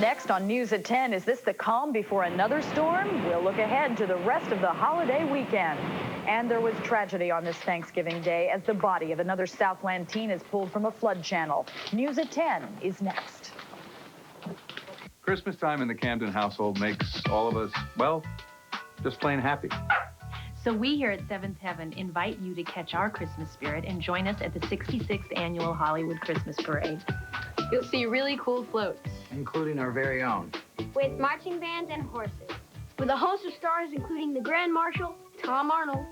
Next on News at 10, is this the calm before another storm? We'll look ahead to the rest of the holiday weekend. And there was tragedy on this Thanksgiving Day as the body of another Southland teen is pulled from a flood channel. News at 10 is next. Christmas time in the Camden household makes all of us, well, just plain happy. So we here at Seventh Heaven invite you to catch our Christmas spirit and join us at the 66th Annual Hollywood Christmas Parade. You'll see really cool floats, including our very own, with marching bands and horses, with a host of stars including the Grand Marshal, Tom Arnold,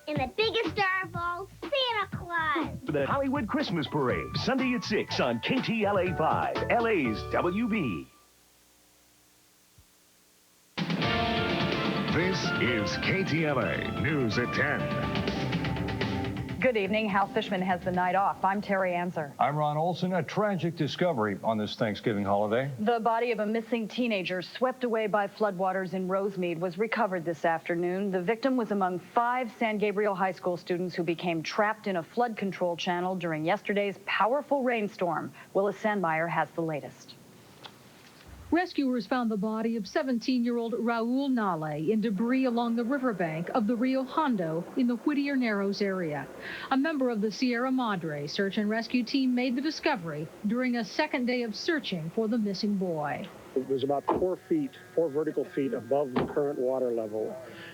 and the biggest star of all, Santa Claus. The Hollywood Christmas Parade, Sunday at 6 on KTLA 5, LA's WB. This is KTLA News at 10. Good evening. Hal Fishman has the night off. I'm Terry Anser. I'm Ron Olson. A tragic discovery on this Thanksgiving holiday. The body of a missing teenager swept away by floodwaters in Rosemead was recovered this afternoon. The victim was among 5 San Gabriel High School students who became trapped in a flood control channel during yesterday's powerful rainstorm. Willis Sandmeyer has the latest. Rescuers found the body of 17-year-old Raul Nale in debris along the riverbank of the Rio Hondo in the Whittier Narrows area. A member of the Sierra Madre search and rescue team made the discovery during a second day of searching for the missing boy. It was about 4 vertical feet above the current water level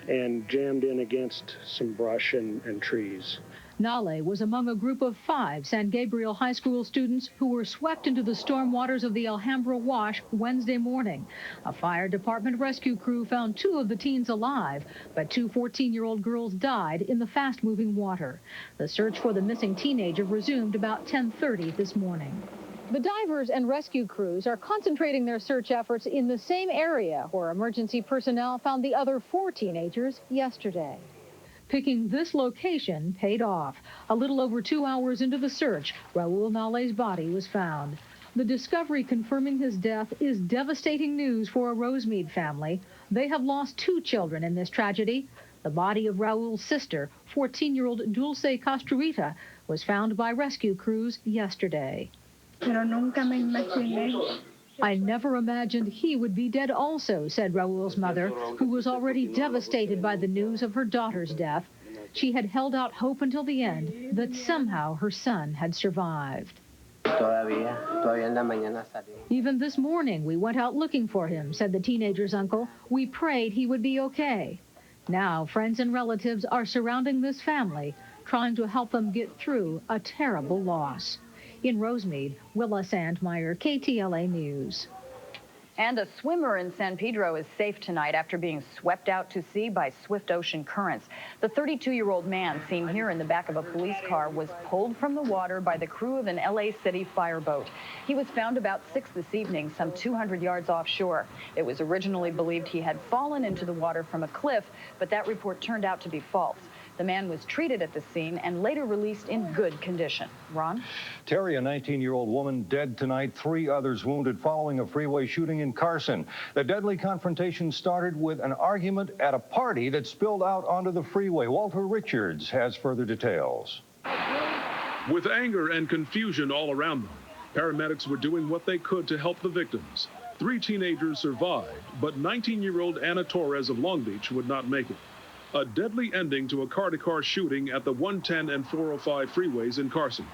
and jammed in against some brush and trees. Nale was among a group of 5 San Gabriel High School students who were swept into the storm waters of the Alhambra Wash Wednesday morning. A fire department rescue crew found 2 of the teens alive, but 2 14-year-old girls died in the fast-moving water. The search for the missing teenager resumed about 10:30 this morning. The divers and rescue crews are concentrating their search efforts in the same area where emergency personnel found the other 4 teenagers yesterday. Picking this location paid off. A little over 2 hours into the search, Raul Nale's body was found. The discovery confirming his death is devastating news for a Rosemead family. They have lost 2 children in this tragedy. The body of Raul's sister, 14-year-old Dulce Castruita, was found by rescue crews yesterday. I never imagined he would be dead also, said Raul's mother, who was already devastated by the news of her daughter's death. She had held out hope until the end that somehow her son had survived. Even this morning, we went out looking for him, said the teenager's uncle. We prayed he would be okay. Now, friends and relatives are surrounding this family, trying to help them get through a terrible loss. In Rosemead, Willis Sandmeyer, KTLA News. And a swimmer in San Pedro is safe tonight after being swept out to sea by swift ocean currents. The 32-year-old man seen here in the back of a police car was pulled from the water by the crew of an LA City fireboat. He was found about 6 this evening, some 200 yards offshore. It was originally believed he had fallen into the water from a cliff, but that report turned out to be false. The man was treated at the scene and later released in good condition. Ron? Terry, a 19-year-old woman, dead tonight. 3 others wounded following a freeway shooting in Carson. The deadly confrontation started with an argument at a party that spilled out onto the freeway. Walter Richards has further details. With anger and confusion all around them, paramedics were doing what they could to help the victims. 3 teenagers survived, but 19-year-old Anna Torres of Long Beach would not make it. A deadly ending to a car-to-car shooting at the 110 and 405 freeways in Carson.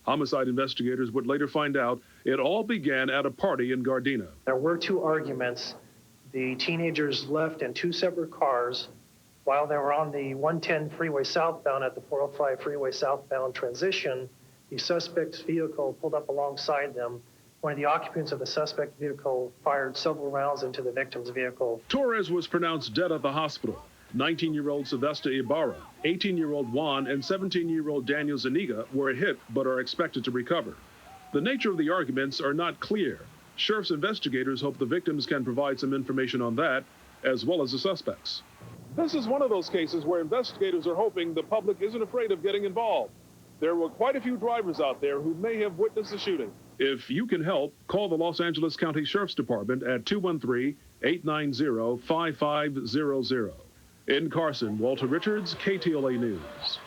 Homicide investigators would later find out it all began at a party in Gardena. There were 2 arguments. The teenagers left in 2 separate cars while they were on the 110 freeway southbound at the 405 freeway southbound transition. The suspect's vehicle pulled up alongside them. One of the occupants of the suspect vehicle fired several rounds into the victim's vehicle. Torres was pronounced dead at the hospital. 19-year-old Sylvester Ibarra, 18-year-old Juan, and 17-year-old Daniel Zuniga were hit but are expected to recover. The nature of the arguments are not clear. Sheriff's investigators hope the victims can provide some information on that, as well as the suspects. This is one of those cases where investigators are hoping the public isn't afraid of getting involved. There were quite a few drivers out there who may have witnessed the shooting. If you can help, call the Los Angeles County Sheriff's Department at 213-890-5500. In Carson, Walter Richards, KTLA News.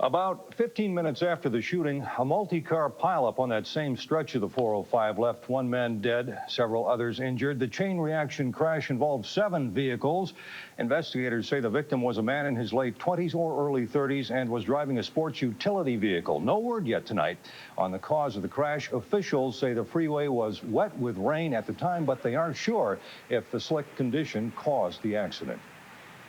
About 15 minutes after the shooting, a multi-car pileup on that same stretch of the 405 left one man dead, several others injured. The chain reaction crash involved 7 vehicles. Investigators say the victim was a man in his late 20s or early 30s and was driving a sports utility vehicle. No word yet tonight on the cause of the crash. Officials say the freeway was wet with rain at the time, but they aren't sure if the slick condition caused the accident.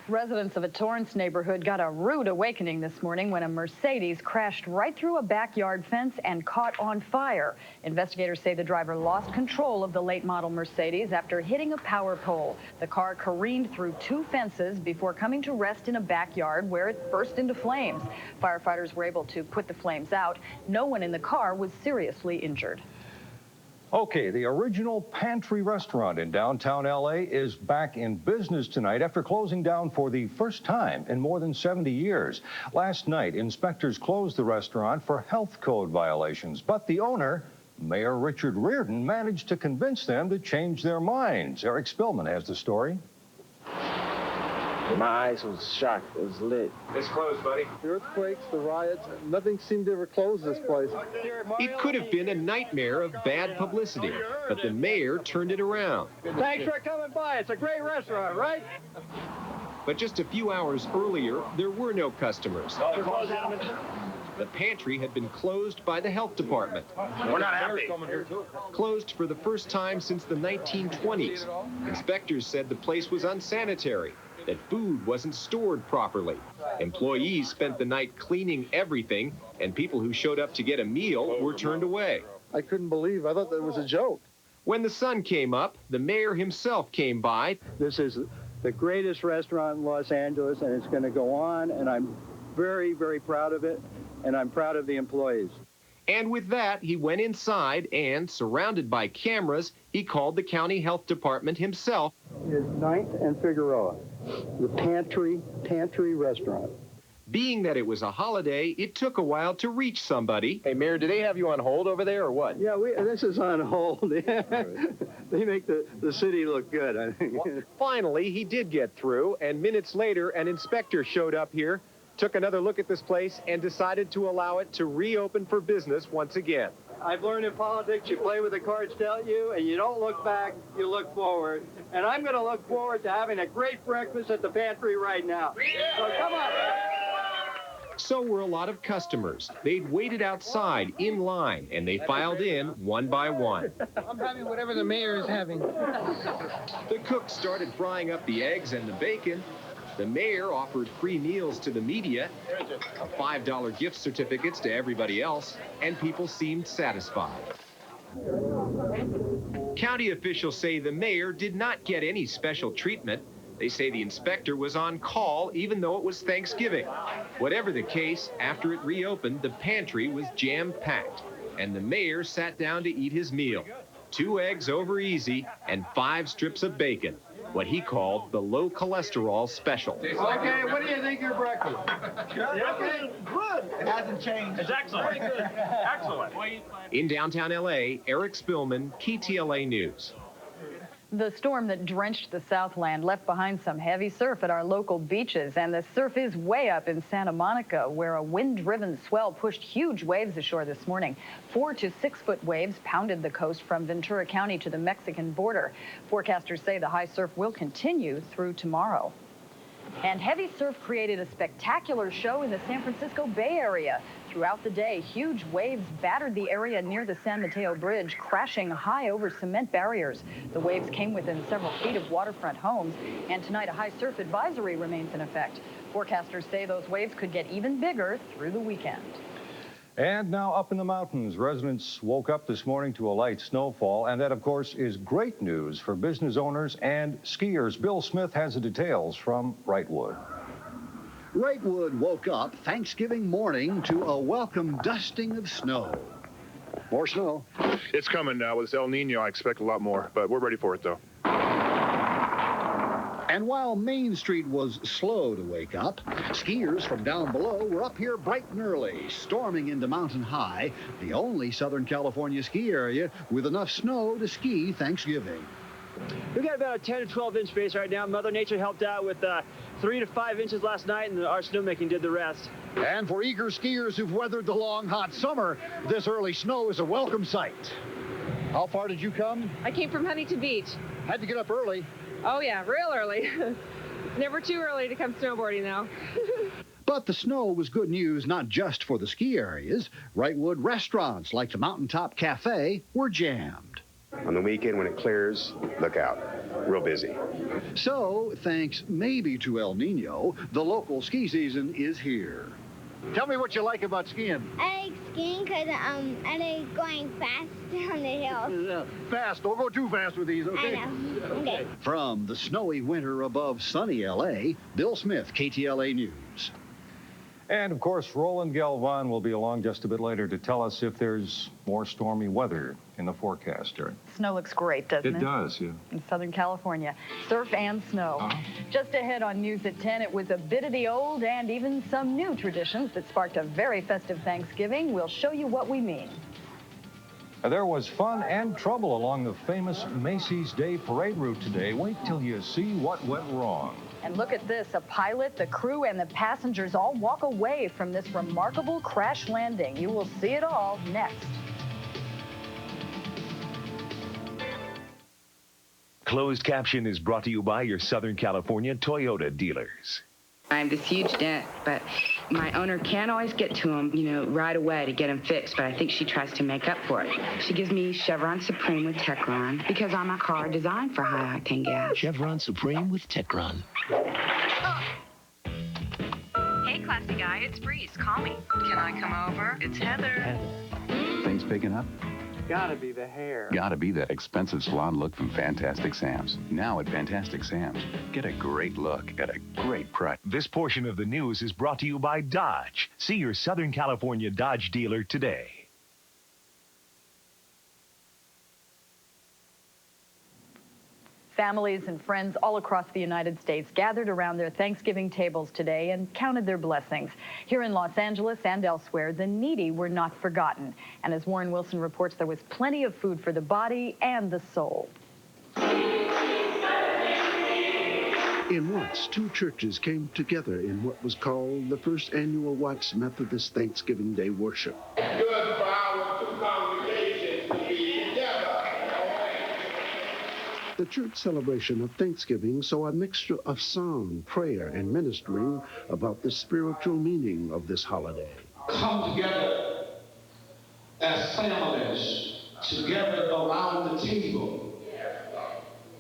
Residents of a Torrance neighborhood got a rude awakening this morning when a Mercedes crashed right through a backyard fence and caught on fire. Investigators say the driver lost control of the late model Mercedes after hitting a power pole. The car careened through 2 fences before coming to rest in a backyard where it burst into flames. Firefighters were able to put the flames out. No one in the car was seriously injured. Okay, the original Pantry restaurant in downtown L.A. is back in business tonight after closing down for the first time in more than 70 years. Last night, inspectors closed the restaurant for health code violations, but the owner, Mayor Richard Reardon, managed to convince them to change their minds. Eric Spillman has the story. My eyes was shocked. It was lit. It's closed, buddy. The earthquakes, the riots, nothing seemed to ever close this place. It could have been a nightmare of bad publicity, but the mayor turned it around. Thanks for coming by. It's a great restaurant, right? But just a few hours earlier, there were no customers. The pantry had been closed by the health department. We're not happy. Closed for the first time since the 1920s. Inspectors said the place was unsanitary, that food wasn't stored properly. Employees spent the night cleaning everything, and people who showed up to get a meal were turned away. I couldn't believe. I thought that was a joke. When the sun came up, the mayor himself came by. This is the greatest restaurant in Los Angeles, and it's going to go on, and I'm very, very proud of it, and I'm proud of the employees. And with that, he went inside and, surrounded by cameras, he called the county health department himself. Is 9th and Figueroa, the Pantry restaurant. Being that it was a holiday, it took a while to reach somebody. Hey, Mayor, do they have you on hold over there or what? Yeah, this is on hold. They make the city look good, I think. Well, finally, he did get through, and minutes later, an inspector showed up here, took another look at this place, and decided to allow it to reopen for business once again. I've learned in politics, you play with the cards dealt you, and you don't look back, you look forward. And I'm going to look forward to having a great breakfast at the Pantry right now. So come on. So were a lot of customers. They'd waited outside in line, and they filed in one by one. I'm having whatever the mayor is having. The cook started frying up the eggs and the bacon. The mayor offered free meals to the media, $5 gift certificates to everybody else, and people seemed satisfied. County officials say the mayor did not get any special treatment. They say the inspector was on call even though it was Thanksgiving. Whatever the case, after it reopened, the pantry was jam-packed, and the mayor sat down to eat his meal. 2 eggs over easy and 5 strips of bacon. What he called the low cholesterol special. Okay, what do you think of your breakfast? Okay, good. It hasn't changed. It's excellent. Very good. Excellent. In downtown L.A., Eric Spillman, KTLA News. The storm that drenched the Southland left behind some heavy surf at our local beaches, and the surf is way up in Santa Monica, where a wind-driven swell pushed huge waves ashore this morning. 4 to 6 foot waves pounded the coast from Ventura County to the Mexican border. Forecasters say the high surf will continue through tomorrow. And heavy surf created a spectacular show in the San Francisco Bay Area. Throughout the day, huge waves battered the area near the San Mateo Bridge, crashing high over cement barriers. The waves came within several feet of waterfront homes, and tonight a high surf advisory remains in effect. Forecasters say those waves could get even bigger through the weekend. And now up in the mountains, residents woke up this morning to a light snowfall, and that, of course, is great news for business owners and skiers. Bill Smith has the details from Wrightwood. Wrightwood woke up Thanksgiving morning to a welcome dusting of snow. More snow. It's coming now. With this El Nino, I expect a lot more, but we're ready for it, though. And while Main Street was slow to wake up, skiers from down below were up here bright and early, storming into Mountain High, the only Southern California ski area with enough snow to ski Thanksgiving. We've got about a 10 to 12 inch base right now. Mother Nature helped out with 3 to 5 inches last night, and our snowmaking did the rest. And for eager skiers who've weathered the long, hot summer, this early snow is a welcome sight. How far did you come? I came from Huntington Beach. Had to get up early. Oh, yeah, real early. It's never too early to come snowboarding now. But the snow was good news not just for the ski areas. Wrightwood restaurants like the Mountaintop Cafe were jammed. On the weekend when it clears, look out. Real busy. So, thanks maybe to El Nino, the local ski season is here. Tell me what you like about skiing. I like skiing because I like going fast down the hill. Fast. Don't go too fast with these, okay? I know. Okay. From the snowy winter above sunny L.A., Bill Smith, KTLA News. And, of course, Roland Galvan will be along just a bit later to tell us if there's more stormy weather in the forecast. Snow looks great, doesn't it? It does, yeah. In Southern California. Surf and snow. Just ahead on News at 10, it was a bit of the old and even some new traditions that sparked a very festive Thanksgiving. We'll show you what we mean. There was fun and trouble along the famous Macy's Day Parade route today. Wait till you see what went wrong. And look at this, a pilot, the crew, and the passengers all walk away from this remarkable crash landing. You will see it all next. Closed Caption is brought to you by your Southern California Toyota dealers. I have this huge dent, but my owner can't always get to them, right away to get them fixed, but I think she tries to make up for it. She gives me Chevron Supreme with Techron because I'm a car designed for high-octane gas. Chevron Supreme with Techron. Hey, classy guy, it's Breeze. Call me. Can I come over? It's Heather. Things picking up? Gotta be the hair. Gotta be that expensive salon look from Fantastic Sam's. Now at Fantastic Sam's, get a great look at a great price. This portion of the news is brought to you by Dodge. See your Southern California Dodge dealer today. Families and friends all across the United States gathered around their Thanksgiving tables today and counted their blessings. Here in Los Angeles and elsewhere, the needy were not forgotten. And as Warren Wilson reports, there was plenty of food for the body and the soul. In Watts, two churches came together in what was called the first annual Watts Methodist Thanksgiving Day worship. Good for our two congregations to be together. The church celebration of Thanksgiving saw a mixture of song, prayer, and ministering about the spiritual meaning of this holiday. Come together as families, together around the table,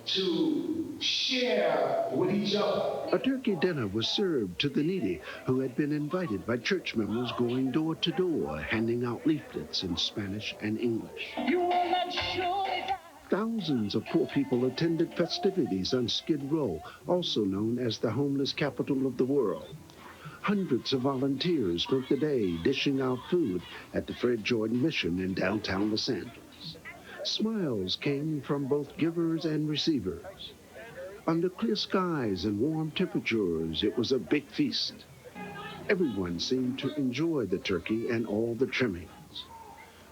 to share with each other. A turkey dinner was served to the needy who had been invited by church members going door to door, handing out leaflets in Spanish and English. You will not surely die. Thousands of poor people attended festivities on Skid Row, also known as the homeless capital of the world. Hundreds of volunteers spent the day dishing out food at the Fred Jordan Mission in downtown Los Angeles. Smiles came from both givers and receivers. Under clear skies and warm temperatures, it was a big feast. Everyone seemed to enjoy the turkey and all the trimmings.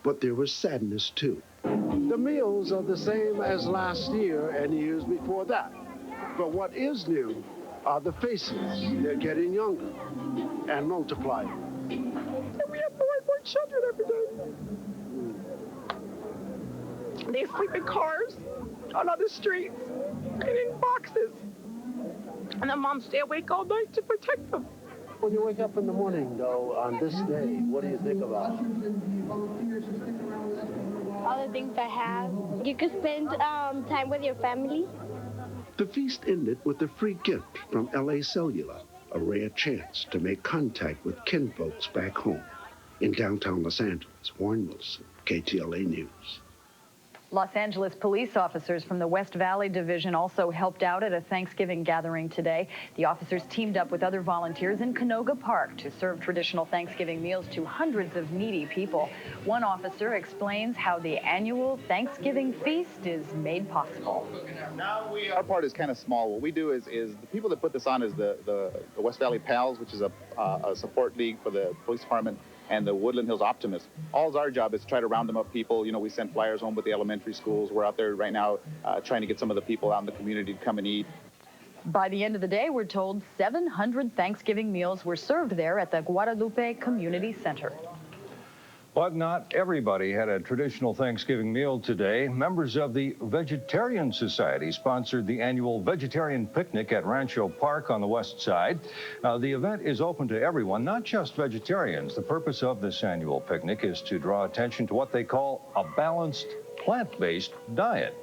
But there was sadness, too. The meals are the same as last year and years before that. But what is new are the faces. They're getting younger and multiplying. And we have more and more children every day. They sleep in cars, on other streets, and in boxes. And the moms stay awake all night to protect them. When you wake up in the morning, though, on this day, what do you think about? All the things I have. You can spend time with your family. The feast ended with a free gift from LA Cellular, a rare chance to make contact with kinfolks back home. In downtown Los Angeles, Warren Wilson, KTLA News. Los Angeles police officers from the West Valley Division also helped out at a Thanksgiving gathering today. The officers teamed up with other volunteers in Canoga Park to serve traditional Thanksgiving meals to hundreds of needy people. One officer explains how the annual Thanksgiving feast is made possible. Our part is kind of small. What we do is the people that put this on is the West Valley Pals, which is a support league for the police department. and the Woodland Hills Optimists. All our job is to try to round them up people. You know, we send flyers home with the elementary schools. We're out there right now trying to get some of the people out in the community to come and eat. By the end of the day, we're told 700 Thanksgiving meals were served there at the Guadalupe Community Center. But not everybody had a traditional Thanksgiving meal today. Members of the Vegetarian Society sponsored the annual vegetarian picnic at Rancho Park on the west side. Now, the event is open to everyone, not just vegetarians. The purpose of this annual picnic is to draw attention to what they call a balanced plant-based diet.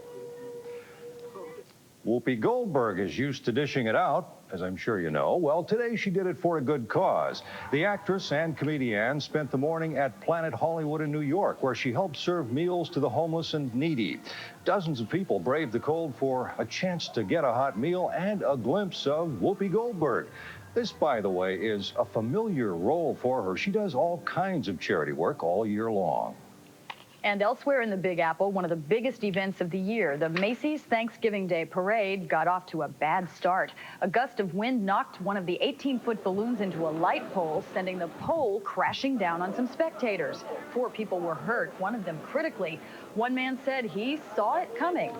Whoopi Goldberg is used to dishing it out, as I'm sure you know. Well, today she did it for a good cause. The actress and comedian spent the morning at Planet Hollywood in New York, where she helped serve meals to the homeless and needy. Dozens of people braved the cold for a chance to get a hot meal and a glimpse of Whoopi Goldberg. This, by the way, is a familiar role for her. She does all kinds of charity work all year long. And elsewhere in the Big Apple, one of the biggest events of the year, the Macy's Thanksgiving Day Parade got off to a bad start. A gust of wind knocked one of the 18-foot balloons into a light pole, sending the pole crashing down on some spectators. 4 people were hurt, one of them critically. One man said he saw it coming.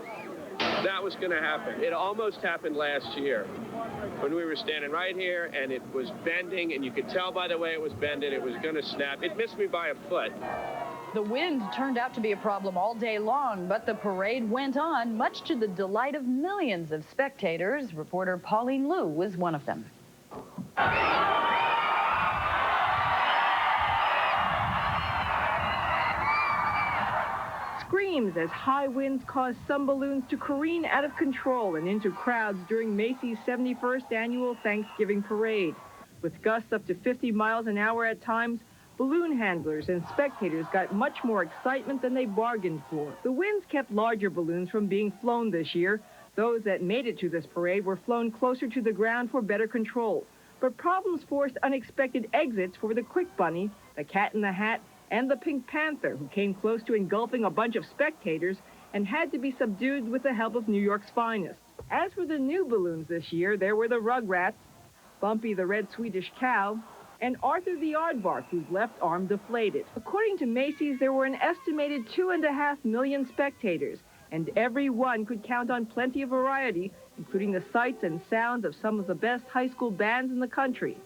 That was going to happen. It almost happened last year when we were standing right here and it was bending, and you could tell by the way it was bending it was going to snap. It missed me by a foot. The wind turned out to be a problem all day long, but the parade went on, much to the delight of millions of spectators. Reporter Pauline Liu was one of them. Screams as high winds caused some balloons to careen out of control and into crowds during Macy's 71st annual Thanksgiving parade. With gusts up to 50 miles an hour at times, balloon handlers and spectators got much more excitement than they bargained for. The winds kept larger balloons from being flown this year. Those that made it to this parade were flown closer to the ground for better control. But problems forced unexpected exits for the Quick Bunny, the Cat in the Hat, and the Pink Panther, who came close to engulfing a bunch of spectators and had to be subdued with the help of New York's finest. As for the new balloons this year, there were the Rugrats, Bumpy the Red Swedish Cow, and Arthur the Aardvark, whose left arm deflated. According to Macy's, there were an estimated 2.5 million spectators, and every one could count on plenty of variety, including the sights and sounds of some of the best high school bands in the country.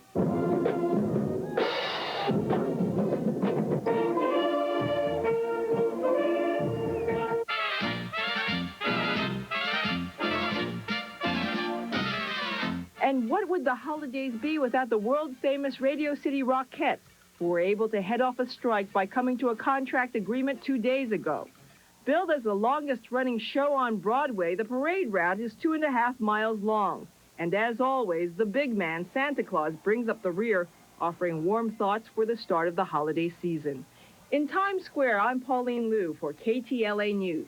And what would the holidays be without the world-famous Radio City Rockettes, who were able to head off a strike by coming to a contract agreement 2 days ago? Billed as the longest-running show on Broadway, the parade route is 2.5 miles long. And as always, the big man, Santa Claus, brings up the rear, offering warm thoughts for the start of the holiday season. In Times Square, I'm Pauline Liu for KTLA News.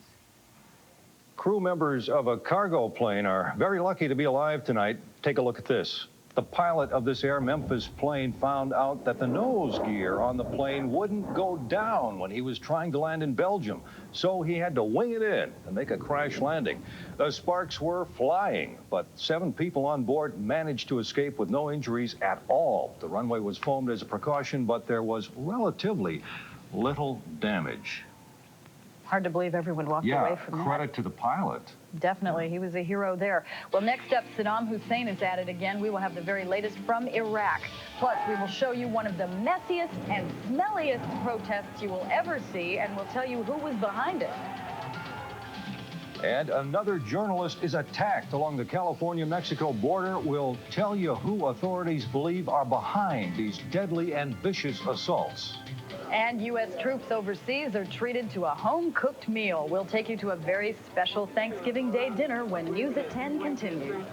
Crew members of a cargo plane are very lucky to be alive tonight. Take a look at this. The pilot of this Air Memphis plane found out that the nose gear on the plane wouldn't go down when he was trying to land in Belgium, so he had to wing it in and make a crash landing. The sparks were flying, but 7 people on board managed to escape with no injuries at all. The runway was foamed as a precaution, but there was relatively little damage. Hard to believe everyone walked away from that. Credit to the pilot. Definitely, he was a hero there. Well, next up, Saddam Hussein is at it again. We will have the very latest from Iraq. Plus, we will show you one of the messiest and smelliest protests you will ever see, and we'll tell you who was behind it. And another journalist is attacked along the California-Mexico border. We'll tell you who authorities believe are behind these deadly and vicious assaults. And U.S. troops overseas are treated to a home-cooked meal. We'll take you to a very special Thanksgiving Day dinner when News at 10 continues.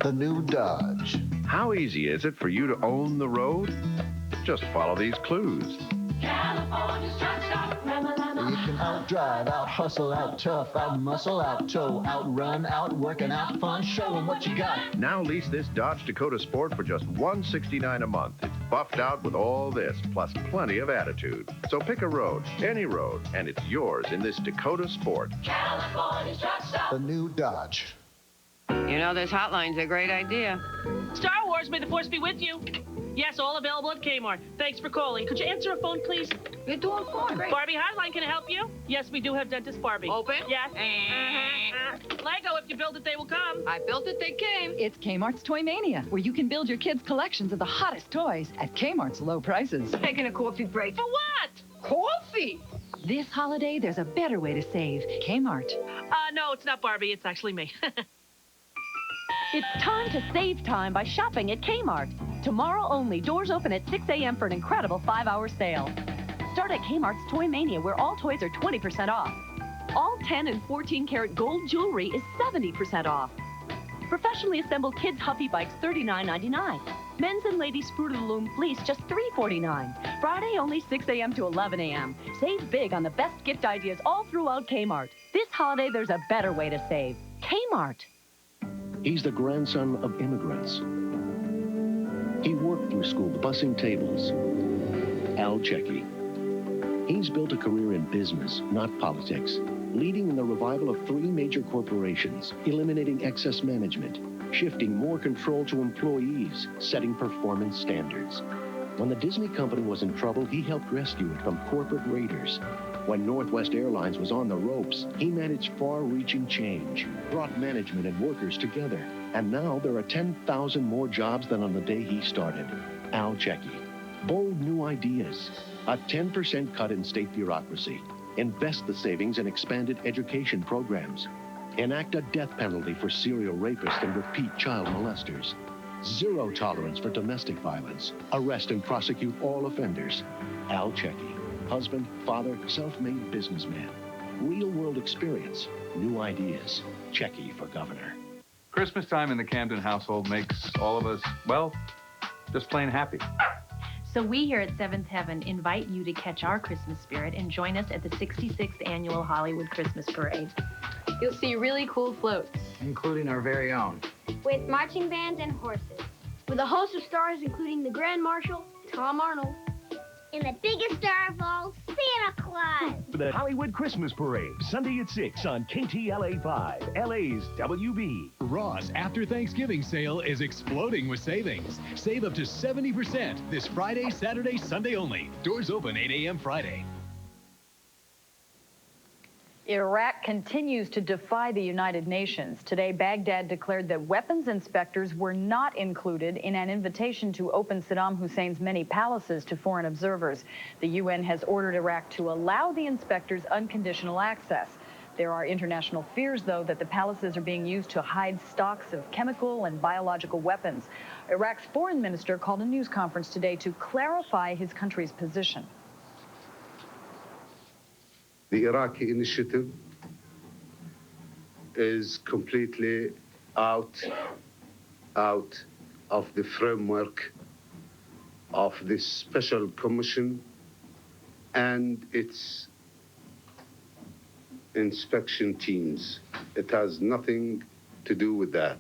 The new Dodge. How easy is it for you to own the road? Just follow these clues. California's truck stop. You can out-drive, out-hustle, out-tough, out-muscle, out-tow, out-run, out-work, and out-fun. Show them what you got. Now lease this Dodge Dakota Sport for just $169 a month. It's buffed out with all this, plus plenty of attitude. So pick a road, any road, and it's yours in this Dakota Sport. California's truck stop. The new Dodge. You know, this hotline's a great idea. Star stores. May the force be with you. Yes, all available at Kmart. Thanks for calling. Could you answer a phone, please? You're doing fine. Great. Barbie Hotline, can I help you? Yes, we do have Dentist Barbie. Open? Yes. Lego, if you build it, they will come. I built it, they came. It's Kmart's Toy Mania, where you can build your kids' collections of the hottest toys at Kmart's low prices. Taking a coffee break. For what? Coffee? This holiday, there's a better way to save. Kmart. No, it's not Barbie. It's actually me. It's time to save time by shopping at Kmart. Tomorrow only, doors open at 6 a.m. for an incredible 5-hour sale. Start at Kmart's Toy Mania, where all toys are 20% off. All 10 and 14 karat gold jewelry is 70% off. Professionally assembled kids' Huffy Bikes, $39.99. Men's and ladies' Fruit of the Loom fleece, just $3.49. Friday only 6 a.m. to 11 a.m. Save big on the best gift ideas all throughout Kmart. This holiday, there's a better way to save. Kmart. He's the grandson of immigrants. He worked through school bussing tables. Al Checky. He's built a career in business, not politics, leading in the revival of 3 major corporations, eliminating excess management, shifting more control to employees, setting performance standards. When the Disney company was in trouble, he helped rescue it from corporate raiders. When Northwest Airlines was on the ropes, he managed far-reaching change, brought management and workers together. And now there are 10,000 more jobs than on the day he started. Al Checky. Bold new ideas. A 10% cut in state bureaucracy. Invest the savings in expanded education programs. Enact a death penalty for serial rapists and repeat child molesters. Zero tolerance for domestic violence. Arrest and prosecute all offenders. Al Checky. Husband, father, self-made businessman. Real-world experience. New ideas. Checky for governor. Christmas time in the Camden household makes all of us, well, just plain happy. So we here at Seventh Heaven invite you to catch our Christmas spirit and join us at the 66th Annual Hollywood Christmas Parade. You'll see really cool floats, including our very own, with marching bands and horses, with a host of stars including the Grand Marshal, Tom Arnold, and the biggest star of all, Santa Claus. The Hollywood Christmas Parade, Sunday at 6 on KTLA 5, LA's WB. Ross After Thanksgiving sale is exploding with savings. Save up to 70% this Friday, Saturday, Sunday only. Doors open 8 a.m. Friday. Iraq continues to defy the United Nations. Today, Baghdad declared that weapons inspectors were not included in an invitation to open Saddam Hussein's many palaces to foreign observers. The UN has ordered Iraq to allow the inspectors unconditional access. There are international fears, though, that the palaces are being used to hide stocks of chemical and biological weapons. Iraq's foreign minister called a news conference today to clarify his country's position. The Iraqi initiative is completely out of the framework of this special commission and its inspection teams. It has nothing to do with that.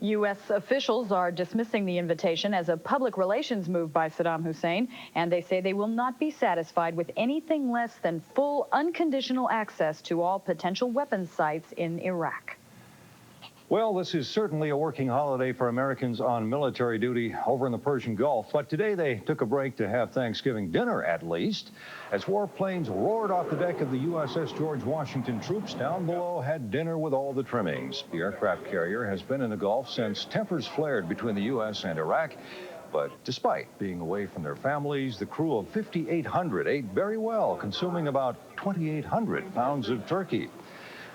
U.S. officials are dismissing the invitation as a public relations move by Saddam Hussein, and they say they will not be satisfied with anything less than full, unconditional access to all potential weapons sites in Iraq. Well, this is certainly a working holiday for Americans on military duty over in the Persian Gulf, but today they took a break to have Thanksgiving dinner, at least, as warplanes roared off the deck of the USS George Washington. Troops down below had dinner with all the trimmings. The aircraft carrier has been in the Gulf since tempers flared between the U.S. and Iraq. But despite being away from their families, the crew of 5,800 ate very well, consuming about 2,800 pounds of turkey.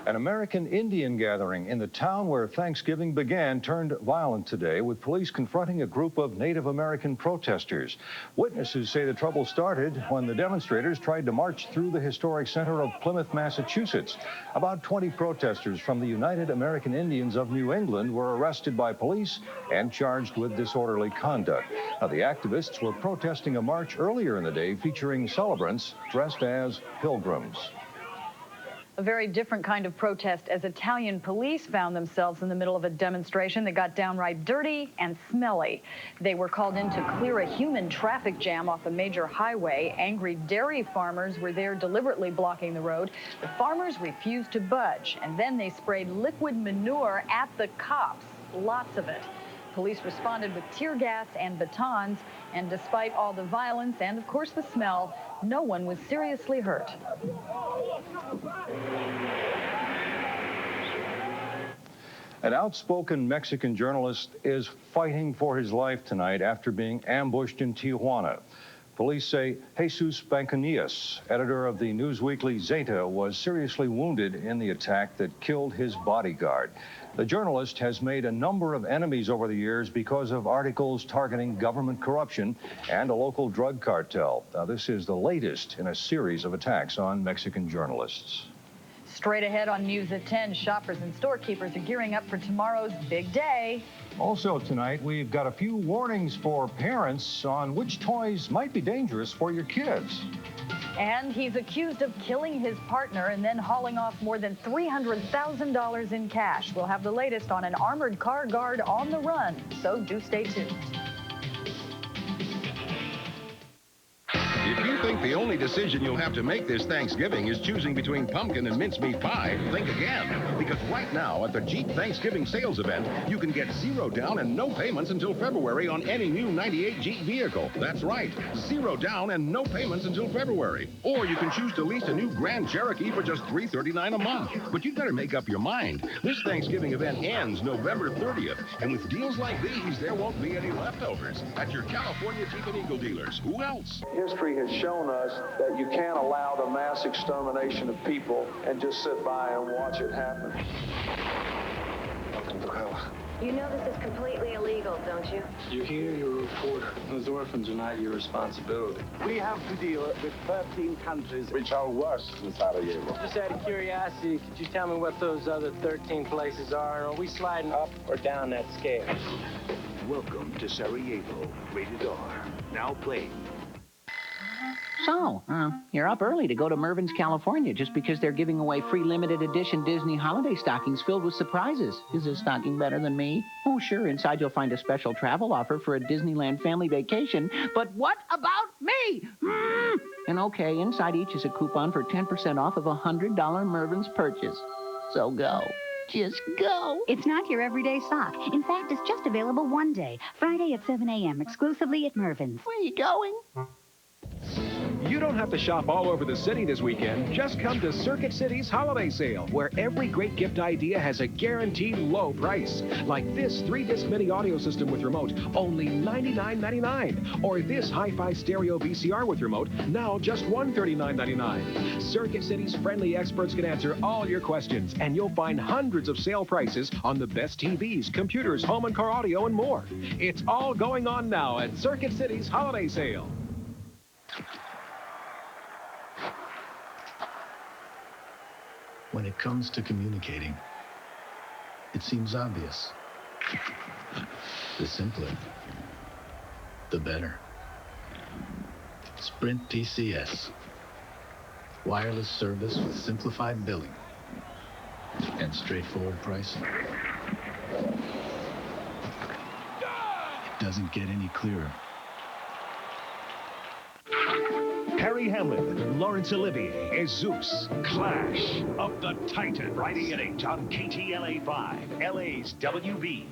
An American Indian gathering in the town where Thanksgiving began turned violent today, with police confronting a group of Native American protesters. Witnesses say the trouble started when the demonstrators tried to march through the historic center of Plymouth, Massachusetts. About 20 protesters from the United American Indians of New England were arrested by police and charged with disorderly conduct. Now, the activists were protesting a march earlier in the day featuring celebrants dressed as pilgrims. A very different kind of protest as Italian police found themselves in the middle of a demonstration that got downright dirty and smelly. They were called in to clear a human traffic jam off a major highway. Angry dairy farmers were there deliberately blocking the road. The farmers refused to budge, and then they sprayed liquid manure at the cops, lots of it. police responded with tear gas and batons, and despite all the violence and, of course, the smell, no one was seriously hurt. An outspoken Mexican journalist is fighting for his life tonight after being ambushed in Tijuana. Police say Jesus Bancanillas, editor of the news weekly Zeta, was seriously wounded in the attack that killed his bodyguard. The journalist has made a number of enemies over the years because of articles targeting government corruption and a local drug cartel. Now, this is the latest in a series of attacks on Mexican journalists. Straight ahead on News at 10, shoppers and storekeepers are gearing up for tomorrow's big day. Also tonight, we've got a few warnings for parents on which toys might be dangerous for your kids. And he's accused of killing his partner and then hauling off more than $300,000 in cash. We'll have the latest on an armored car guard on the run, so do stay tuned. If you think the only decision you'll have to make this Thanksgiving is choosing between pumpkin and mincemeat pie, think again. Because right now at the Jeep Thanksgiving sales event, you can get 0 down and no payments until February on any new 98 Jeep vehicle. That's right, 0 down and no payments until February. Or you can choose to lease a new Grand Cherokee for just $339 a month. But you'd better make up your mind. This Thanksgiving event ends November 30th. And with deals like these, there won't be any leftovers at your California Jeep and Eagle dealers. Who else? History has shown us that you can't allow the mass extermination of people and just sit by and watch it happen. Welcome to hell. You know this is completely illegal, don't you? You're here, you're a reporter. Those orphans are not your responsibility. We have to deal with 13 countries which are worse than Sarajevo. Just out of curiosity, could you tell me what those other 13 places are? Are we sliding up or down that scale? Welcome to Sarajevo, rated R. Now playing. So, you're up early to go to Mervyn's, California, just because they're giving away free limited edition Disney holiday stockings filled with surprises. Is this stocking better than me? Oh, sure, inside you'll find a special travel offer for a Disneyland family vacation. But what about me? And okay, inside each is a coupon for 10% off of a $100 Mervyn's purchase. So go. Just go. It's not your everyday sock. In fact, it's just available one day, Friday at 7 a.m., exclusively at Mervyn's. Where are you going? You don't have to shop all over the city this weekend. Just come to Circuit City's holiday sale, where every great gift idea has a guaranteed low price. Like this 3-disc mini audio system with remote, only $99.99. Or this hi-fi stereo VCR with remote, now just $139.99. Circuit City's friendly experts can answer all your questions, and you'll find hundreds of sale prices on the best TVs, computers, home and car audio, and more. It's all going on now at Circuit City's holiday sale. When it comes to communicating, it seems obvious. The simpler, the better. Sprint TCS. Wireless service with simplified billing and straightforward pricing. It doesn't get any clearer. Harry Hamlin, Laurence Olivier as Zeus, Clash of the Titan, Friday at 8 on KTLA 5, LA's WB.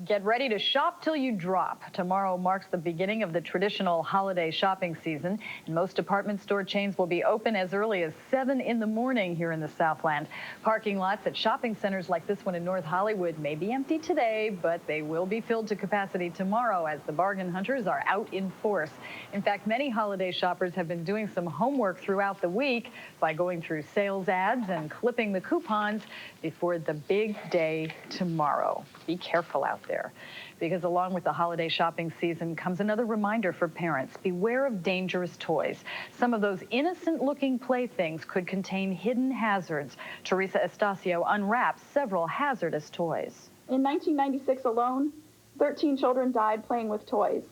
Get ready to shop till you drop. Tomorrow marks the beginning of the traditional holiday shopping season, and most department store chains will be open as early as 7 in the morning here in the Southland. Parking lots at shopping centers like this one in North Hollywood may be empty today, but they will be filled to capacity tomorrow as the bargain hunters are out in force. In fact, many holiday shoppers have been doing some homework throughout the week by going through sales ads and clipping the coupons before the big day tomorrow. Be careful out there, because along with the holiday shopping season comes another reminder for parents. Beware of dangerous toys. Some of those innocent-looking playthings could contain hidden hazards. Teresa Estacio unwraps several hazardous toys. In 1996 alone, 13 children died playing with toys.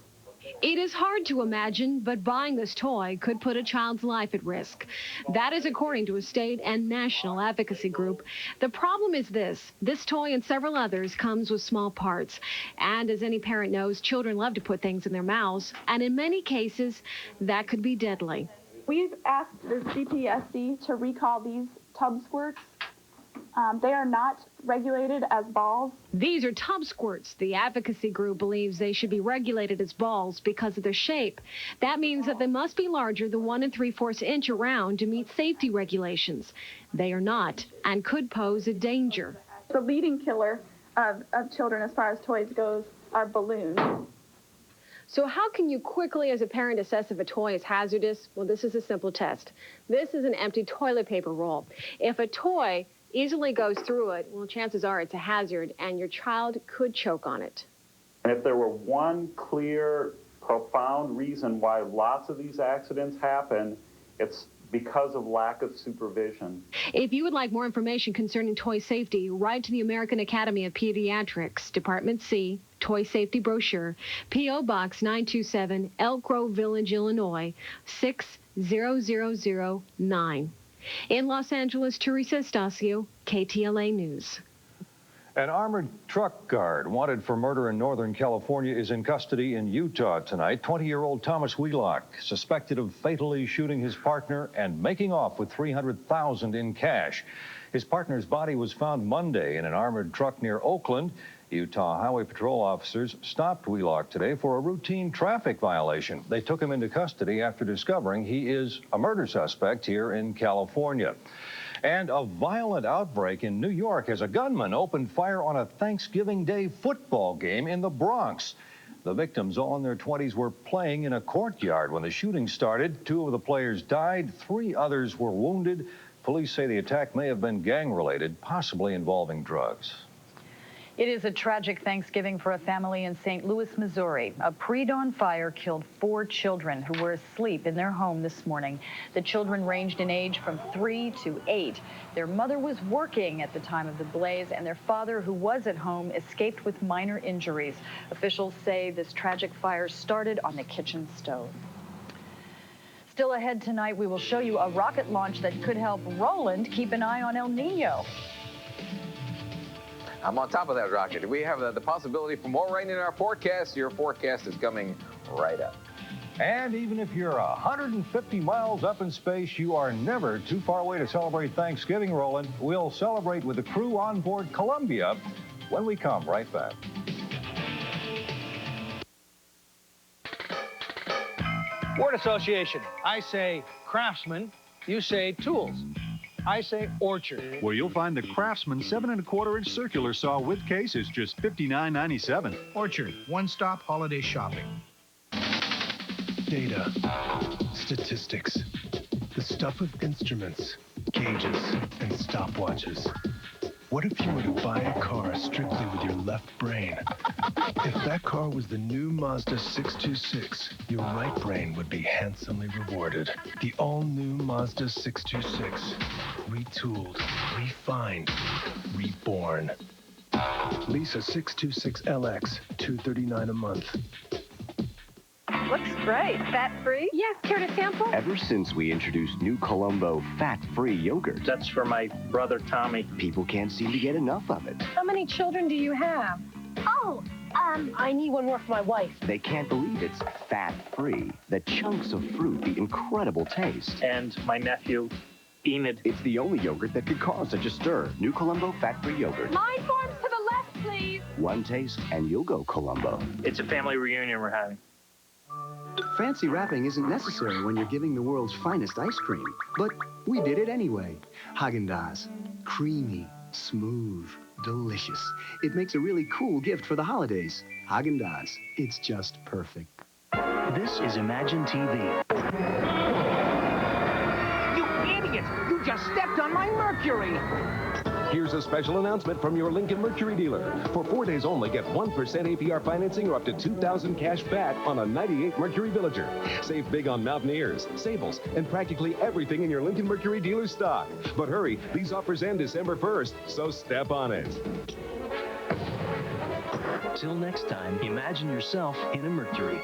It is hard to imagine, but buying this toy could put a child's life at risk. That is according to a state and national advocacy group. The problem is this toy and several others comes with small parts. And as any parent knows, children love to put things in their mouths, and in many cases, that could be deadly. We've asked the CPSC to recall these tub squirts. They are not regulated as balls. These are tub squirts. The advocacy group believes they should be regulated as balls because of their shape. That means that they must be larger than 1 3/4 inch around to meet safety regulations. They are not and could pose a danger. The leading killer of children as far as toys goes are balloons. So how can you quickly, as a parent, assess if a toy is hazardous? Well, this is a simple test. This is an empty toilet paper roll. If a toy easily goes through it, well, chances are it's a hazard, and your child could choke on it. And if there were one clear, profound reason why lots of these accidents happen, it's because of lack of supervision. If you would like more information concerning toy safety, write to the American Academy of Pediatrics, Department C, Toy Safety Brochure, P.O. Box 927, Elk Grove Village, Illinois, 60009. In Los Angeles, Teresa Estacio, KTLA News. An armored truck guard wanted for murder in Northern California is in custody in Utah tonight. 20-year-old Thomas Wheelock, suspected of fatally shooting his partner and making off with $300,000 in cash. His partner's body was found Monday in an armored truck near Oakland. Utah Highway Patrol officers stopped Wheelock today for a routine traffic violation. They took him into custody after discovering he is a murder suspect here in California. And a violent outbreak in New York as a gunman opened fire on a Thanksgiving Day football game in the Bronx. The victims, all in their 20s, were playing in a courtyard when the shooting started. 2 of the players died, 3 others were wounded. Police say the attack may have been gang-related, possibly involving drugs. It is a tragic Thanksgiving for a family in St. Louis, Missouri. A pre-dawn fire killed 4 children who were asleep in their home this morning. The children ranged in age from 3 to 8. Their mother was working at the time of the blaze, and their father, who was at home, escaped with minor injuries. Officials say this tragic fire started on the kitchen stove. Still ahead tonight, we will show you a rocket launch that could help Roland keep an eye on El Nino. I'm on top of that rocket. We have the possibility for more rain in our forecast. Your forecast is coming right up. And even if you're 150 miles up in space, you are never too far away to celebrate Thanksgiving, Roland. We'll celebrate with the crew on board Columbia when we come right back. Word association. I say craftsman, you say tools. I say orchard. Where you'll find the Craftsman 7 1/4 inch circular saw with case is just $59.97. Orchard, one-stop holiday shopping. Data, statistics, the stuff of instruments, gauges, and stopwatches. What if you were to buy a car strictly with your left brain? If that car was the new Mazda 626, your right brain would be handsomely rewarded. The all-new Mazda 626. Retooled, refined, reborn. Lease a 626LX, $239 a month. Looks great. Fat-free? Yes, care to sample? Ever since we introduced new Colombo fat-free yogurt. That's for my brother Tommy. People can't seem to get enough of it. How many children do you have? Oh, I need one more for my wife. They can't believe it's fat-free. The chunks of fruit, the incredible taste. And my nephew, Enid. It's the only yogurt that could cause such a stir. New Colombo fat-free yogurt. Line forms to the left, please. One taste and you'll go Colombo. It's a family reunion we're having. Fancy wrapping isn't necessary when you're giving the world's finest ice cream. But we did it anyway. Haagen-Dazs. Creamy, smooth, delicious. It makes a really cool gift for the holidays. Haagen-Dazs. It's just perfect. This is Imagine TV. You idiot! You just stepped on my Mercury! Here's a special announcement from your Lincoln Mercury dealer. For 4 days only, get 1% APR financing or up to $2,000 cash back on a 98 Mercury Villager. Save big on Mountaineers, Sables, and practically everything in your Lincoln Mercury dealer stock. But hurry, these offers end December 1st, so step on it. Till next time, imagine yourself in a Mercury.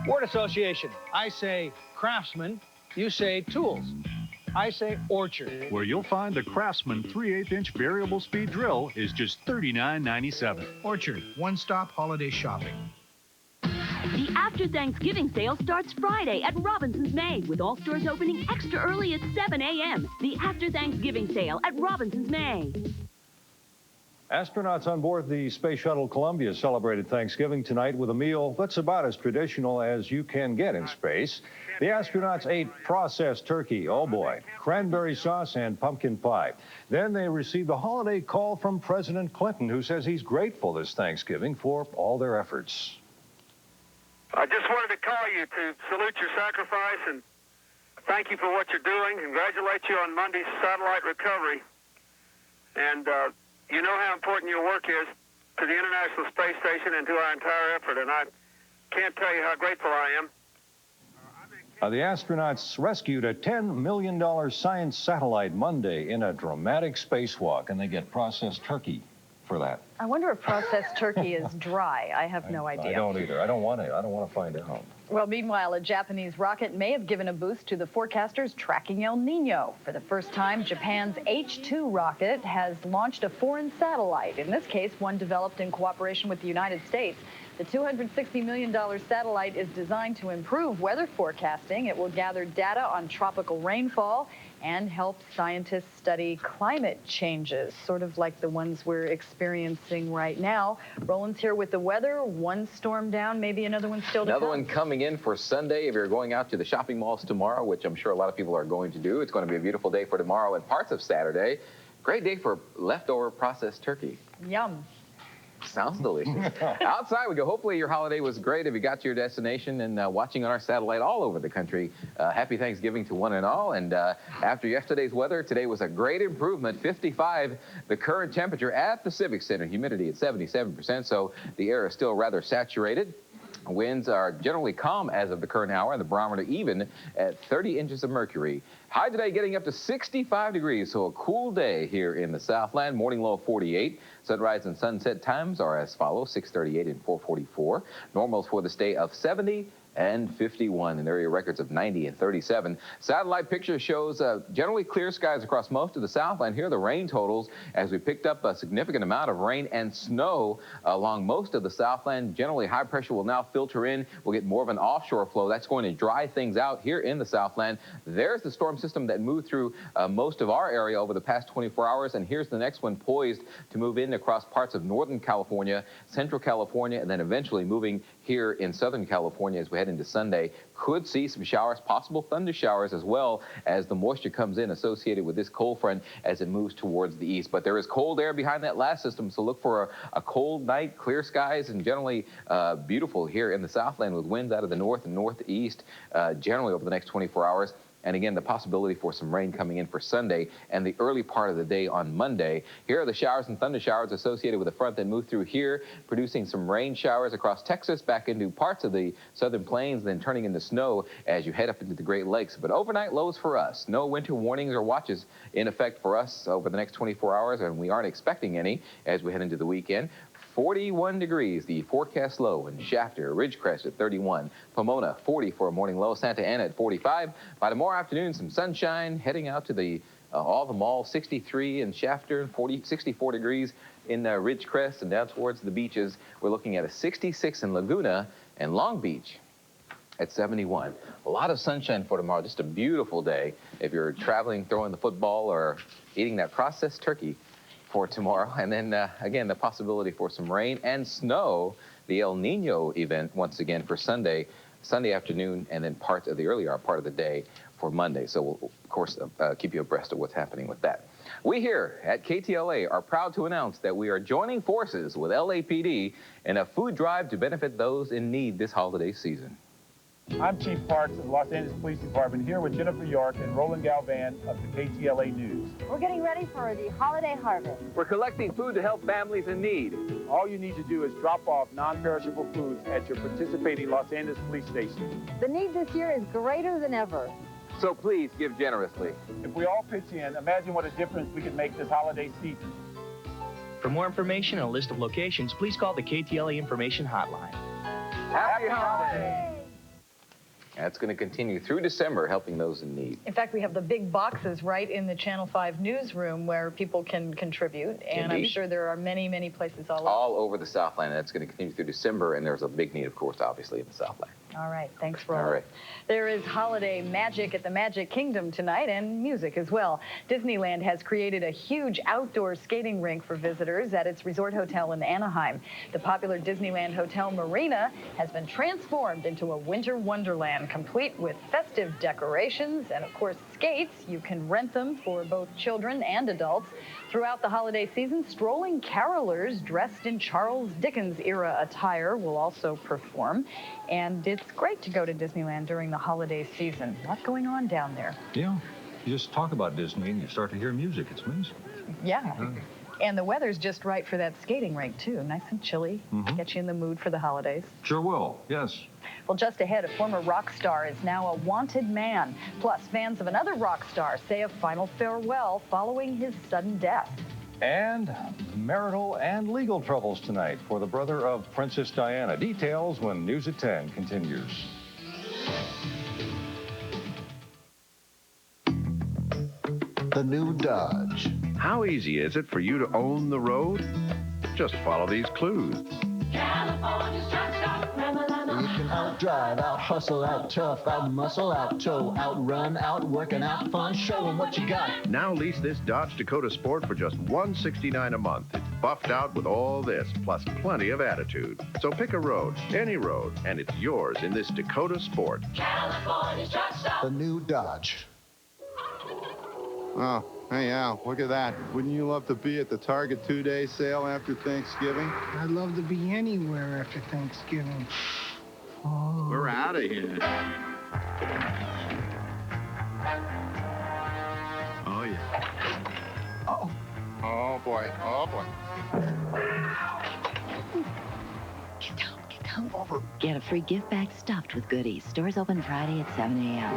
Word association. I say craftsman, you say tools. I say orchard. Where you'll find the Craftsman 3/8 inch variable speed drill is just $39.97. Orchard, one-stop holiday shopping. The After Thanksgiving sale starts Friday at Robinson's May, with all stores opening extra early at 7 a.m. The After Thanksgiving sale at Robinson's May. Astronauts on board the Space Shuttle Columbia celebrated Thanksgiving tonight with a meal that's about as traditional as you can get in space. The astronauts ate processed turkey, oh boy, cranberry sauce, and pumpkin pie. Then they received a holiday call from President Clinton, who says he's grateful this Thanksgiving for all their efforts. I just wanted to call you to salute your sacrifice and thank you for what you're doing. Congratulate you on Monday's satellite recovery. And you know how important your work is to the International Space Station and to our entire effort, and I can't tell you how grateful I am. The astronauts rescued a $10 million science satellite Monday in a dramatic spacewalk, and they get processed turkey for that. I wonder if processed turkey is dry. I have no idea. I don't either. I don't want to find out. Well, meanwhile, a Japanese rocket may have given a boost to the forecasters tracking El Nino. For the first time, Japan's H-2 rocket has launched a foreign satellite, in this case, one developed in cooperation with the United States. The $260 million satellite is designed to improve weather forecasting. It will gather data on tropical rainfall and help scientists study climate changes, sort of like the ones we're experiencing right now. Roland's here with the weather. One storm down, maybe another one still to come. Another one coming in for Sunday. If you're going out to the shopping malls tomorrow, which I'm sure a lot of people are going to do, it's going to be a beautiful day for tomorrow and parts of Saturday. Great day for leftover processed turkey. Yum. Sounds delicious. Outside we go. Hopefully your holiday was great if you got to your destination and watching on our satellite all over the country. Happy Thanksgiving to one and all. And after yesterday's weather, today was a great improvement. 55, the current temperature at the Civic Center. Humidity at 77%, so the air is still rather saturated. Winds are generally calm as of the current hour, and the barometer even at 30 inches of mercury. High today getting up to 65 degrees, so a cool day here in the Southland. Morning low 48. Sunrise and sunset times are as follows, 6:38 and 4:44. Normals for this day of 70 and 51, and area records of 90 and 37. Satellite picture shows generally clear skies across most of the Southland. Here are the rain totals as we picked up a significant amount of rain and snow along most of the Southland. Generally, high pressure will now filter in. We'll get more of an offshore flow. That's going to dry things out here in the Southland. There's the storm system that moved through most of our area over the past 24 hours, and here's the next one poised to move in across parts of Northern California, Central California, and then eventually moving here in Southern California as we head into Sunday. Could see some showers, possible thunder showers as well as the moisture comes in associated with this cold front as it moves towards the east. But there is cold air behind that last system, so look for a cold night, clear skies, and generally beautiful here in the Southland with winds out of the north and northeast generally over the next 24 hours. And again, the possibility for some rain coming in for Sunday and the early part of the day on Monday. Here are the showers and thunder showers associated with the front that moved through here, producing some rain showers across Texas, back into parts of the southern plains, then turning into snow as you head up into the Great Lakes. But overnight lows for us. No winter warnings or watches in effect for us over the next 24 hours, and we aren't expecting any as we head into the weekend. 41 degrees, the forecast low in Shafter, Ridgecrest at 31, Pomona 40 for a morning low, Santa Ana at 45. By tomorrow afternoon, some sunshine, heading out to the all the malls, 63 in Shafter, 64 degrees in Ridgecrest, and down towards the beaches, we're looking at a 66 in Laguna and Long Beach at 71. A lot of sunshine for tomorrow, just a beautiful day if you're traveling, throwing the football, or eating that processed turkey for tomorrow. And then again, the possibility for some rain and snow, the El Nino event once again for Sunday afternoon, and then parts of the earlier part of the day for Monday. So we'll, of course, keep you abreast of what's happening with that. We here at KTLA are proud to announce that we are joining forces with LAPD in a food drive to benefit those in need this holiday season. I'm Chief Parks of the Los Angeles Police Department, here with Jennifer York and Roland Galvan of the KTLA News. We're getting ready for the holiday harvest. We're collecting food to help families in need. All you need to do is drop off non-perishable foods at your participating Los Angeles police station. The need this year is greater than ever. So please give generously. If we all pitch in, imagine what a difference we can make this holiday season. For more information and a list of locations, please call the KTLA Information Hotline. Happy holidays! That's going to continue through December, helping those in need. In fact, we have the big boxes right in the Channel 5 newsroom where people can contribute, and Indeed. I'm sure there are many, many places All over the Southland. That's going to continue through December, and there's a big need, of course, obviously, in the Southland. All right, thanks, Roland. All right. There is holiday magic at the Magic Kingdom tonight, and music as well. Disneyland has created a huge outdoor skating rink for visitors at its resort hotel in Anaheim. The popular Disneyland Hotel Marina has been transformed into a winter wonderland, complete with festive decorations and, of course, skates. You can rent them for both children and adults. Throughout the holiday season, strolling carolers dressed in Charles Dickens-era attire will also perform. And it's great to go to Disneyland during the holiday season. A lot going on down there. Yeah, you just talk about Disney and you start to hear music. It's amazing. Yeah. And the weather's just right for that skating rink, too. Nice and chilly. Get you in the mood for the holidays. Sure will, yes. Well, just ahead, a former rock star is now a wanted man. Plus, fans of another rock star say a final farewell following his sudden death. And marital and legal troubles tonight for the brother of Princess Diana. Details when News at 10 continues. The new Dodge. How easy is it for you to own the road? Just follow these clues. California's truck stop. You can out-drive, out-hustle, out-tough, out-muscle, out-tow, out-run, out-work, and out-fun. Show 'em what you got. Now lease this Dodge Dakota Sport for just $169 a month. It's buffed out with all this, plus plenty of attitude. So pick a road, any road, and it's yours in this Dakota Sport. California's truck stop. The new Dodge. Oh, hey, Al, look at that. Wouldn't you love to be at the Target 2-day sale after Thanksgiving? I'd love to be anywhere after Thanksgiving. Oh. We're out of here. Oh, yeah. Uh-oh. Oh, boy. Oh, boy. Get down. Over. Get a free gift bag stuffed with goodies. Stores open Friday at 7 a.m.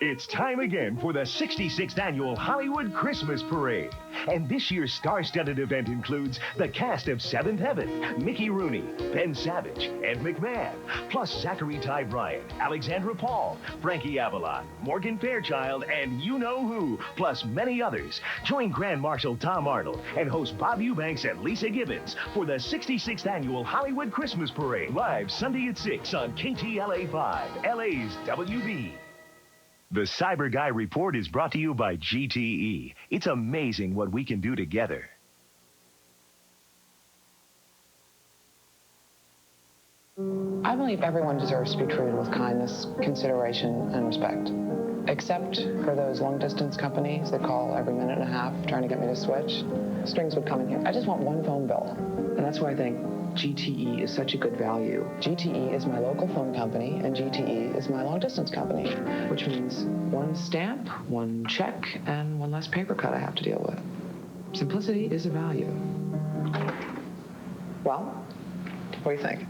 It's time again for the 66th Annual Hollywood Christmas Parade. And this year's star-studded event includes the cast of Seventh Heaven, Mickey Rooney, Ben Savage, Ed McMahon, plus Zachary Ty Bryan, Alexandra Paul, Frankie Avalon, Morgan Fairchild, and you-know-who, plus many others. Join Grand Marshal Tom Arnold and host Bob Eubanks and Lisa Gibbons for the 66th Annual Hollywood Christmas Parade, live Sunday at 6 on KTLA 5, LA's WB. The Cyber Guy Report is brought to you by GTE. It's amazing what we can do together. I believe everyone deserves to be treated with kindness, consideration, and respect. Except for those long-distance companies that call every minute and a half trying to get me to switch. Strings would come in here. I just want one phone bill. And that's why I think GTE is such a good value. GTE is my local phone company, and GTE is my long-distance company, which means one stamp, one check, and one less paper cut I have to deal with. Simplicity is a value. Well, what do you think?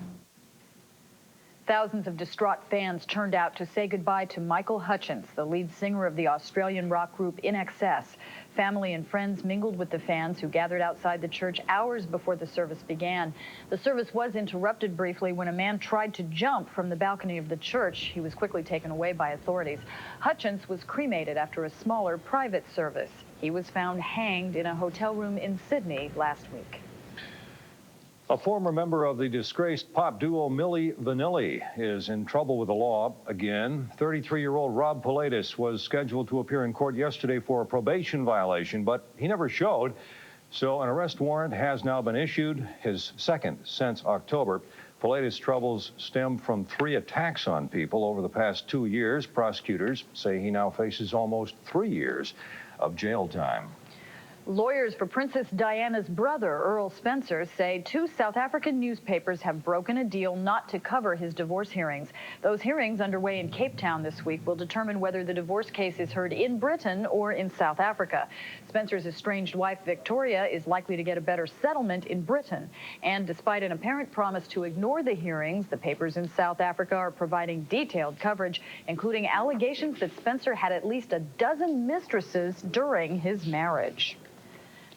Thousands of distraught fans turned out to say goodbye to Michael Hutchence, the lead singer of the Australian rock group In Excess. Family and friends mingled with the fans who gathered outside the church hours before the service began. The service was interrupted briefly when a man tried to jump from the balcony of the church. He was quickly taken away by authorities. Hutchence was cremated after a smaller private service. He was found hanged in a hotel room in Sydney last week. A former member of the disgraced pop duo Milli Vanilli is in trouble with the law again. 33-year-old Rob Pilatus was scheduled to appear in court yesterday for a probation violation, but he never showed. So an arrest warrant has now been issued, his second since October. Pilatus' troubles stem from 3 attacks on people over the past 2 years. Prosecutors say he now faces almost 3 years of jail time. Lawyers for Princess Diana's brother, Earl Spencer, say 2 South African newspapers have broken a deal not to cover his divorce hearings. Those hearings, underway in Cape Town this week, will determine whether the divorce case is heard in Britain or in South Africa. Spencer's estranged wife, Victoria, is likely to get a better settlement in Britain. And despite an apparent promise to ignore the hearings, the papers in South Africa are providing detailed coverage, including allegations that Spencer had at least a dozen mistresses during his marriage.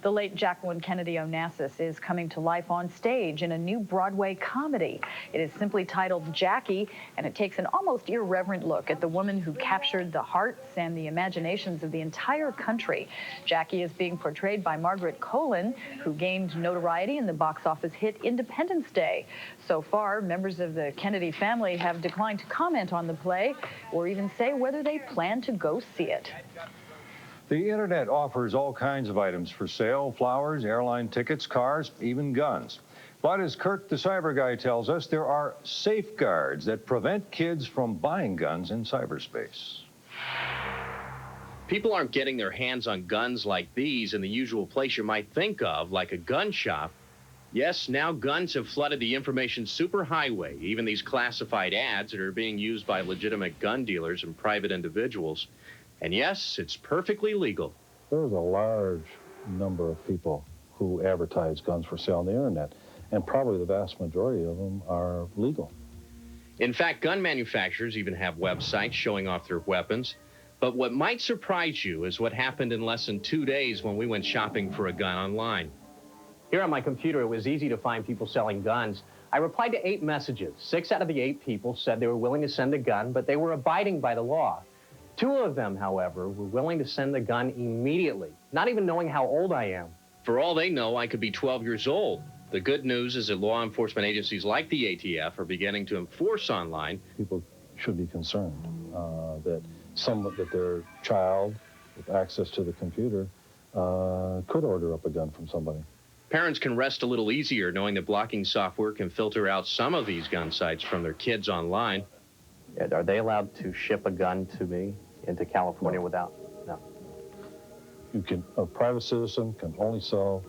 The late Jacqueline Kennedy Onassis is coming to life on stage in a new Broadway comedy. It is simply titled Jackie, and it takes an almost irreverent look at the woman who captured the hearts and the imaginations of the entire country. Jackie is being portrayed by Margaret Colin, who gained notoriety in the box office hit Independence Day. So far, members of the Kennedy family have declined to comment on the play or even say whether they plan to go see it. The internet offers all kinds of items for sale: flowers, airline tickets, cars, even guns. But as Kurt the Cyber Guy tells us, there are safeguards that prevent kids from buying guns in cyberspace. People aren't getting their hands on guns like these in the usual place you might think of, like a gun shop. Yes, now guns have flooded the information superhighway, even these classified ads that are being used by legitimate gun dealers and private individuals. And yes, it's perfectly legal. There's a large number of people who advertise guns for sale on the internet, and probably the vast majority of them are legal. In fact, gun manufacturers even have websites showing off their weapons. But what might surprise you is what happened in less than 2 days when we went shopping for a gun online. Here on my computer, it was easy to find people selling guns. I replied to 8 messages. 6 out of the 8 people said they were willing to send a gun, but they were abiding by the law. 2 of them, however, were willing to send the gun immediately, not even knowing how old I am. For all they know, I could be 12 years old. The good news is that law enforcement agencies like the ATF are beginning to enforce online. People should be concerned that their child with access to the computer could order up a gun from somebody. Parents can rest a little easier knowing that blocking software can filter out some of these gun sites from their kids online. Are they allowed to ship a gun to me into California without? No. A private citizen can only sell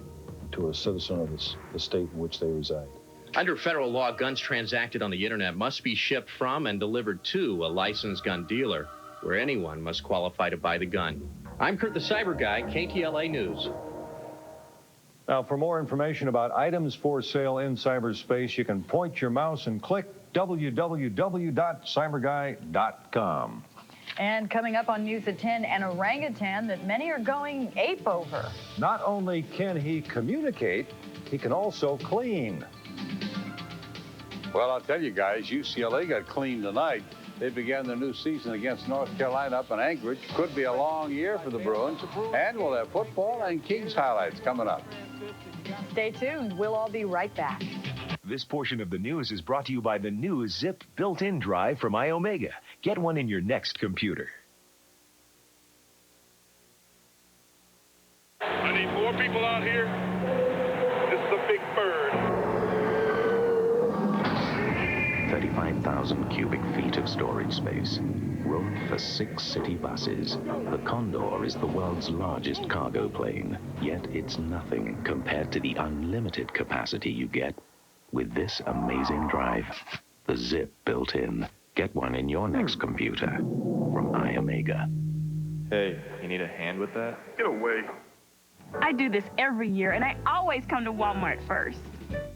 to a citizen of the state in which they reside. Under federal law, guns transacted on the internet must be shipped from and delivered to a licensed gun dealer, where anyone must qualify to buy the gun. I'm Kurt the Cyber Guy, KTLA News. Now, for more information about items for sale in cyberspace, you can point your mouse and click www.cyberguy.com. And coming up on News at 10, an orangutan that many are going ape over. Not only can he communicate, he can also clean. Well, I'll tell you guys, UCLA got clean tonight. They began their new season against North Carolina up in Anchorage. Could be a long year for the Bruins. And we'll have football and Kings highlights coming up. Stay tuned. We'll all be right back. This portion of the news is brought to you by the new Zip built-in drive from iOmega. Get one in your next computer. I need more people out here. This is a big bird. 35,000 cubic feet of storage space. Room for 6 city buses. The Condor is the world's largest cargo plane, yet it's nothing compared to the unlimited capacity you get with this amazing drive. The Zip built in. Get one in your next computer from iOmega. Hey, you need a hand with that? Get away. I do this every year, and I always come to Walmart first.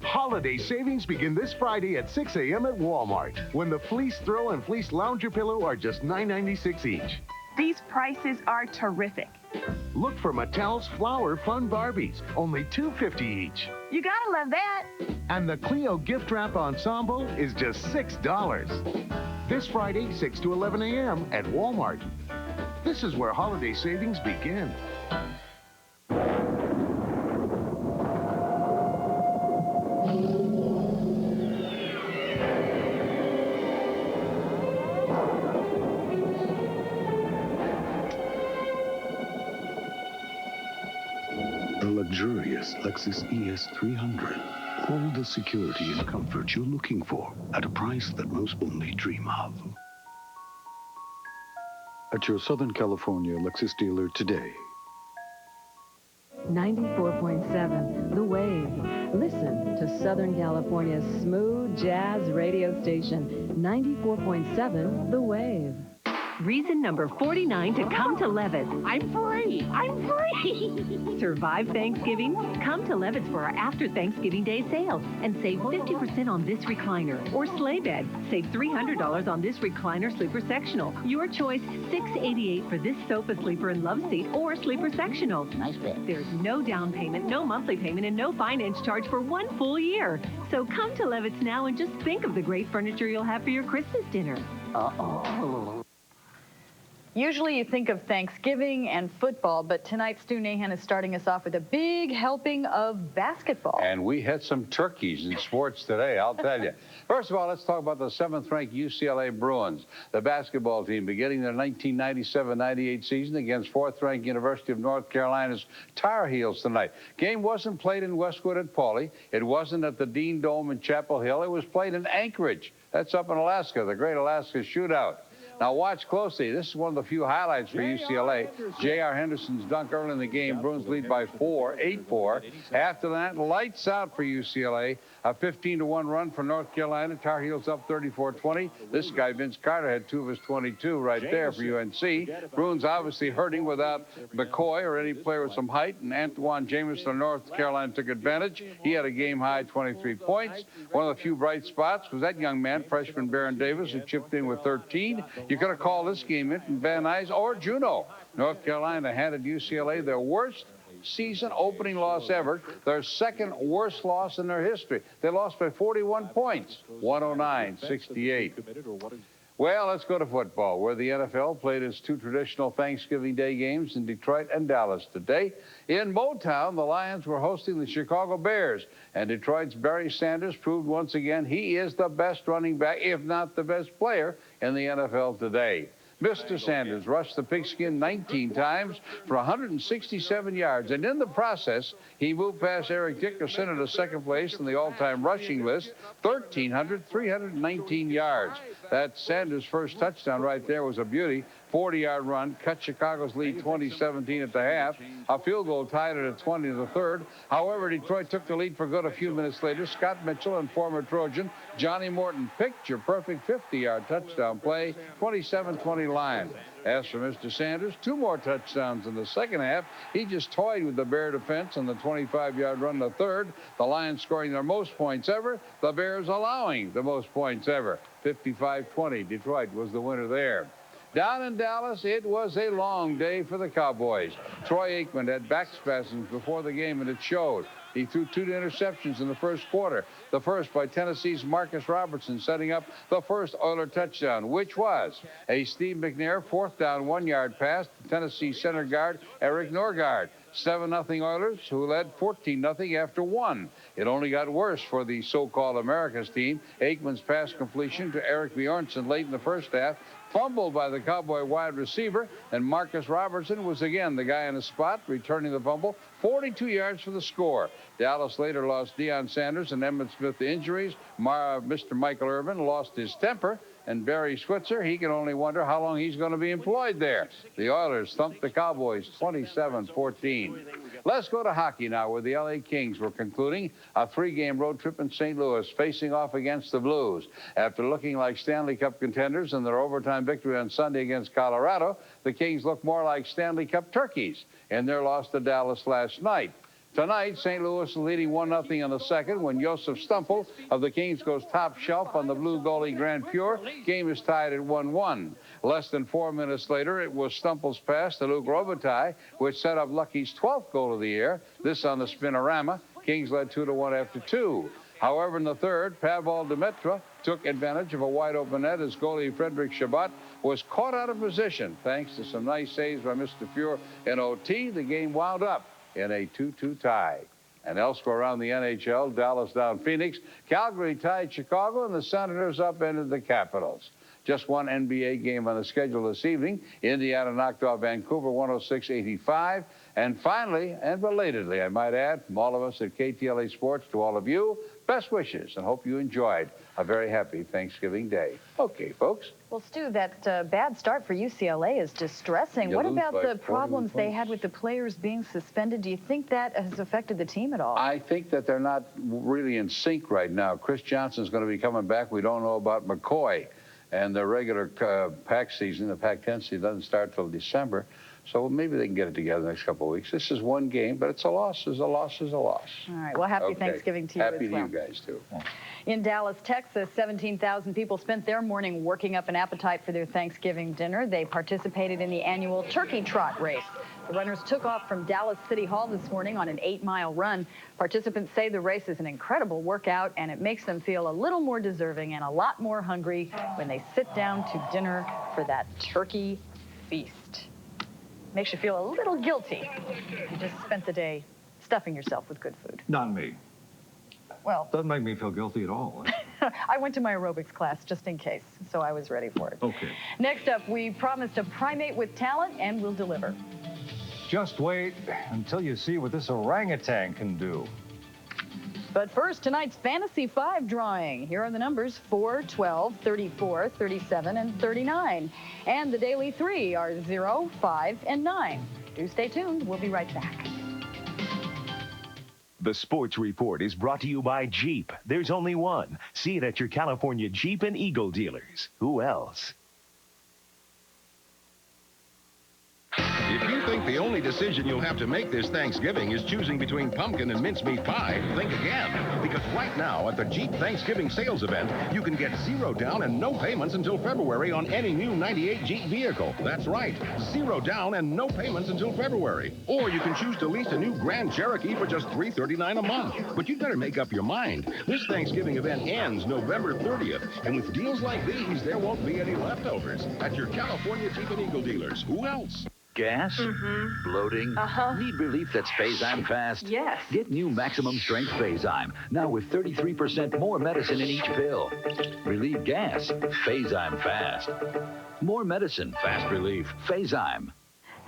Holiday savings begin this Friday at 6 a.m. at Walmart, when the Fleece Throw and Fleece Lounger Pillow are just $9.96 each. These prices are terrific. Look for Mattel's Flower Fun Barbies, only $2.50 each. You gotta love that. And the Clio Gift Wrap Ensemble is just $6. This Friday, 6 to 11 a.m. at Walmart. This is where holiday savings begin. The luxurious Lexus ES 300. All the security and comfort you're looking for at a price that most only dream of. At your Southern California Lexus dealer today. 94.7, The Wave. Listen to Southern California's smooth jazz radio station. 94.7, The Wave. Reason number 49 to come to Levitt's. I'm free. I'm free. Survive Thanksgiving? Come to Levitt's for our after Thanksgiving Day sale and save 50% on this recliner or sleigh bed. Save $300 on this recliner sleeper sectional. Your choice, $688 for this sofa sleeper and love seat or sleeper sectional. Nice fit. There's no down payment, no monthly payment, and no finance charge for 1 full year. So come to Levitt's now and just think of the great furniture you'll have for your Christmas dinner. Uh-oh. Usually you think of Thanksgiving and football, but tonight Stu Nahan is starting us off with a big helping of basketball. And we had some turkeys in sports today, I'll tell you. First of all, let's talk about the 7th-ranked UCLA Bruins, the basketball team, beginning their 1997-98 season against 4th-ranked University of North Carolina's Tar Heels tonight. Game wasn't played in Westwood at Pauley. It wasn't at the Dean Dome in Chapel Hill. It was played in Anchorage. That's up in Alaska, the Great Alaska Shootout. Now watch closely. This is one of the few highlights for UCLA. J.R. Henderson's dunk early in the game. Bruins lead by 8-4. After that, lights out for UCLA. A 15-1 run for North Carolina. Tar Heels up 34-20. This guy, Vince Carter, had 2 of his 22 right there for UNC. Bruins obviously hurting without McCoy or any player with some height. And Antoine Jameson of North Carolina took advantage. He had a game-high 23 points. One of the few bright spots was that young man, freshman Baron Davis, who chipped in with 13. You could have called this game in from Van Nuys or Juneau. North Carolina handed UCLA their worst season opening loss ever, their 2nd worst loss in their history. They lost by 41 points, 109-68. Well, let's go to football, where the NFL played its 2 traditional Thanksgiving Day games in Detroit and Dallas today. In Motown, the Lions were hosting the Chicago Bears, and Detroit's Barry Sanders proved once again he is the best running back, if not the best player, in the NFL today. Mr. Sanders rushed the pigskin 19 times for 167 yards, and in the process, he moved past Eric Dickerson into 2nd place in the all-time rushing list, 319 yards. That Sanders' first touchdown right there was a beauty. 40-yard run, cut Chicago's lead 20-17 at the half. A field goal tied it at 20 in the 3rd. However, Detroit took the lead for good a few minutes later. Scott Mitchell and former Trojan Johnny Morton picture-perfect 50-yard touchdown play, 27-20 Lions. As for Mr. Sanders, 2 more touchdowns in the 2nd half. He just toyed with the Bear defense on the 25-yard run in the 3rd. The Lions scoring their most points ever. The Bears allowing the most points ever. 55-20. Detroit was the winner there. Down in Dallas, it was a long day for the Cowboys. Troy Aikman had back spasms before the game, and it showed. He threw 2 interceptions in the 1st quarter. The first by Tennessee's Marcus Robertson, setting up the first Oiler touchdown, which was a Steve McNair 4th down 1-yard pass to Tennessee center guard Eric Norgaard. 7-0 Oilers, who led 14-0 after 1. It only got worse for the so-called America's team. Aikman's pass completion to Eric Bjornsson late in the 1st half, fumbled by the Cowboy wide receiver, and Marcus Robertson was again the guy on the spot, returning the fumble, 42 yards for the score. Dallas later lost Deion Sanders and Emmitt Smith to injuries. Mr. Michael Irvin lost his temper, and Barry Switzer, he can only wonder how long he's going to be employed there. The Oilers thumped the Cowboys 27-14. Let's go to hockey now, where the LA Kings were concluding a 3-game road trip in St. Louis, facing off against the Blues. After looking like Stanley Cup contenders in their overtime victory on Sunday against Colorado, the Kings look more like Stanley Cup turkeys in their loss to Dallas last night. Tonight, St. Louis is leading 1-0 in the 2nd when Josef Stumpel of the Kings goes top shelf on the blue goalie Grand Pure. Game is tied at 1-1. Less than 4 minutes later, it was Stumpel's pass to Luc Robitaille, which set up Lucky's 12th goal of the year. This on the Spinorama. Kings led 2-1 after 2. However, in the 3rd, Pavel Demitra took advantage of a wide-open net as goalie Frederick Chabot was caught out of position. Thanks to some nice saves by Mr. Fuhr in OT, the game wound up in a 2-2 tie. And elsewhere around the NHL, Dallas down Phoenix, Calgary tied Chicago, and the Senators upended the Capitals. Just one NBA game on the schedule this evening. Indiana knocked off Vancouver 106-85. And finally, and belatedly, I might add, from all of us at KTLA Sports to all of you, best wishes, and hope you enjoyed a very happy Thanksgiving Day. Okay, folks. Well, Stu, that bad start for UCLA is distressing. What about the problems they had with the players being suspended? Do you think that has affected the team at all? I think that they're not really in sync right now. Chris Johnson's going to be coming back. We don't know about McCoy. And the regular pack season, the Pac-10 season, doesn't start till December. So maybe they can get it together the next couple of weeks. This is one game, but it's a loss. Is a loss is a loss. All right. Well, happy Thanksgiving to you as well. Happy to you guys, too. In Dallas, Texas, 17,000 people spent their morning working up an appetite for their Thanksgiving dinner. They participated in the annual turkey trot race. The runners took off from Dallas City Hall this morning on an 8-mile run. Participants say the race is an incredible workout, and it makes them feel a little more deserving and a lot more hungry when they sit down to dinner for that turkey feast. Makes you feel a little guilty. You just spent the day stuffing yourself with good food. Not me. Well, doesn't make me feel guilty at all. I went to my aerobics class just in case, so I was ready for it. Okay. Next up, we promised a primate with talent, and we'll deliver. Just wait until you see what this orangutan can do. But first, tonight's Fantasy 5 drawing. Here are the numbers 4, 12, 34, 37, and 39. And the daily 3 are 0, 5, and 9. Do stay tuned. We'll be right back. The Sports Report is brought to you by Jeep. There's only one. See it at your California Jeep and Eagle dealers. Who else? If you think the only decision you'll have to make this Thanksgiving is choosing between pumpkin and mincemeat pie, think again. Because right now at the Jeep Thanksgiving sales event, you can get 0 down and no payments until February on any new 98 Jeep vehicle. That's right, 0 down and no payments until February. Or you can choose to lease a new Grand Cherokee for just $339 a month. But you'd better make up your mind. This Thanksgiving event ends November 30th. And with deals like these, there won't be any leftovers at your California Jeep and Eagle dealers. Who else? Gas? Bloating? Need relief that's Phase-Zyme fast? Yes. Get new maximum strength Phase-Zyme, now with 33% more medicine in each pill. Relieve gas, Phase-Zyme fast. More medicine, fast relief, Phase-Zyme.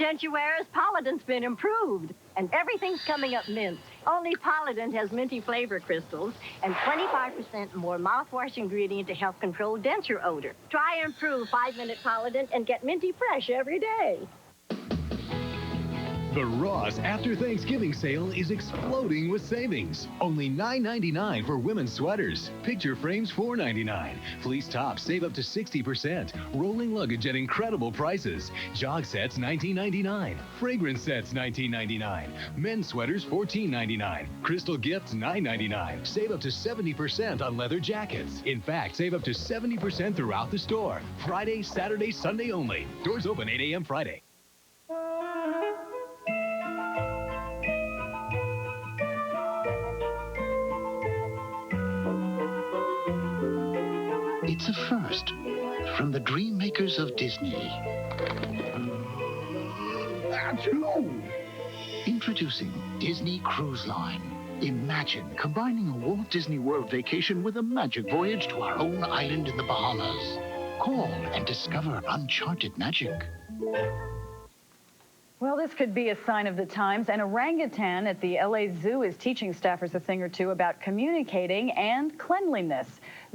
Dentuary's Polident's been improved, and everything's coming up mint. Only Polident has minty flavor crystals and 25% more mouthwash ingredient to help control denture odor. Try and improve 5-minute Polident and get minty fresh every day. The Ross After Thanksgiving sale is exploding with savings. Only $9.99 for women's sweaters. Picture frames $4.99. Fleece tops save up to 60%. Rolling luggage at incredible prices. Jog sets $19.99. Fragrance sets $19.99. Men's sweaters $14.99. Crystal gifts $9.99. Save up to 70% on leather jackets. In fact, save up to 70% throughout the store. Friday, Saturday, Sunday only. Doors open 8 a.m. Friday. It's a first from the dream makers of Disney. Introducing Disney Cruise Line. Imagine combining a Walt Disney World vacation with a magic voyage to our own island in the Bahamas. Call and discover uncharted magic. Well, this could be a sign of the times. An orangutan at the LA Zoo is teaching staffers a thing or two about communicating and cleanliness.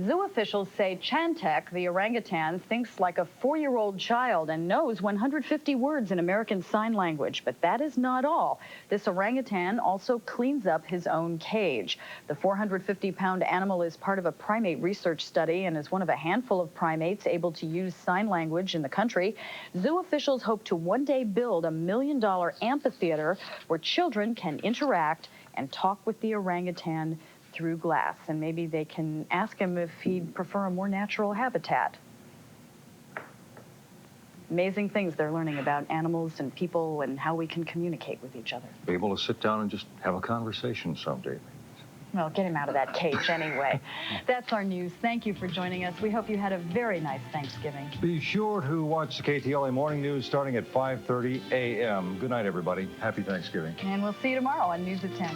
Zoo officials say Chantek, the orangutan, thinks like a 4-year-old child and knows 150 words in American Sign Language. But that is not all. This orangutan also cleans up his own cage. The 450-pound animal is part of a primate research study and is one of a handful of primates able to use sign language in the country. Zoo officials hope to one day build a $1 million amphitheater where children can interact and talk with the orangutan through glass, and maybe they can ask him if he'd prefer a more natural habitat. Amazing things they're learning about animals and people and how we can communicate with each other. Be able to sit down and just have a conversation someday. Well, get him out of that cage anyway. That's our news. Thank you for joining us. We hope you had a very nice Thanksgiving. Be sure to watch the KTLA Morning News starting at 5:30 a.m. Good night, everybody. Happy Thanksgiving. And we'll see you tomorrow on News at 10.